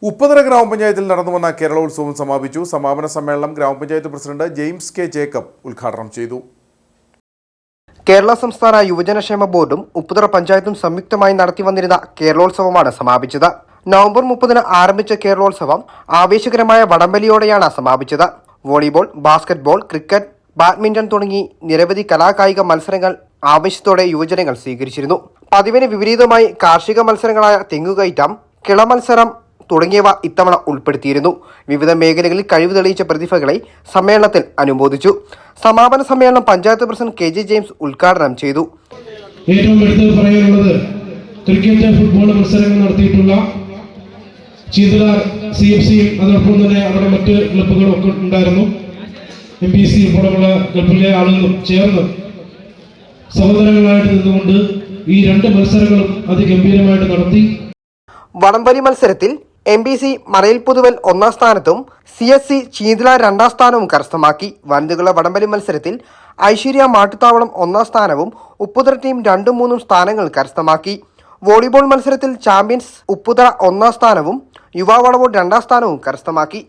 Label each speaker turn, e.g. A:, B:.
A: ഉപ്പുതറ ഗ്രാമപഞ്ചായത്തിൽ നടന്നുവന്ന കേരളോത്സവം സമാപിച്ചു. സമാപന സമ്മേളനം ഗ്രാമപഞ്ചായത്ത് പ്രസിഡന്റ് ജെയിംസ് കെ ജേക്കബ് ഉദ്ഘാടനം ചെയ്തു.
B: കേരള സംസ്ഥാന യുവജനക്ഷേമ ബോർഡും ഉപ്പുതറ പഞ്ചായത്തും സംയുക്തമായി നടത്തിവന്നിരുന്ന കേരളോത്സവമാണ് സമാപിച്ചത്. നവംബർ 30 ആരംഭിച്ച കേരളോത്സവം ആവേശകരമായ വടംവലിയോടെയാണ് സമാപിച്ചത്. വോളിബോൾ, ബാസ്കറ്റ്ബോൾ, ക്രിക്കറ്റ്, ബാഡ്മിന്റൺ തുടങ്ങി നിരവധി കലാകായിക മത്സരങ്ങൾ ആവേശത്തോടെ യുവജനങ്ങൾ സ്വീകരിച്ചിരുന്നു. പതിവിന് വിപരീതമായി കാർഷിക മത്സരങ്ങളായ തെങ്ങുകയറ്റം, കിളമത്സരം തുടങ്ങിയവ ഇത്തവണ ഉൾപ്പെടുത്തിയിരുന്നു. വിവിധ മേഖലകളിൽ കഴിവ് തെളിയിച്ച പ്രതിഭകളെ സമ്മേളനത്തിൽ അനുമോദിച്ചു. സമാപന സമ്മേളനം panchayat president K J James ഉദ്ഘാടനം ചെയ്തു.
C: ഏറ്റവും എടുത്ത് പറയാനുള്ളത് ക്രിക്കറ്റ്, ഫുട്ബോൾ മത്സരങ്ങൾ നടത്തിയിട്ടുള്ള ചീന്തലാർ CFCയും അതോടൊപ്പം തന്നെ അവിടെ മറ്റ് ക്ലബ്ബുകളും ഒക്കെ ഉണ്ടായിരുന്നു. MPC ഉൾപ്പെടെയുള്ള ക്ലബ്ബിലെ ആളുകളും ചേർന്ന് സഹോദരങ്ങളായിട്ട് നിന്നുകൊണ്ട് ഈ രണ്ട് മത്സരങ്ങളും അതിഗംഭീരമായിട്ട് നടത്തി.
B: വടംവലി മത്സരത്തിൽ MPC മറയിൽ പുതുവൽ 1ാം സ്ഥാനത്തും CSC ചീന്തലാർ 2ാം സ്ഥാനവും കരസ്ഥമാക്കി. വനിതകളുടെ വടംവലി മത്സരത്തിൽ ഐശ്വര്യ മാട്ടുത്താവളം 1ാം സ്ഥാനവും ഉപ്പുതറ ടീം 2ഉം 3ഉം സ്ഥാനങ്ങൾ കരസ്ഥമാക്കി. വോളിബോൾ മത്സരത്തിൽ ചാമ്പ്യൻസ് ഉപ്പുതറ 1ാം സ്ഥാനവും യുവ വളവോൾ 2ാം സ്ഥാനവും കരസ്ഥമാക്കി.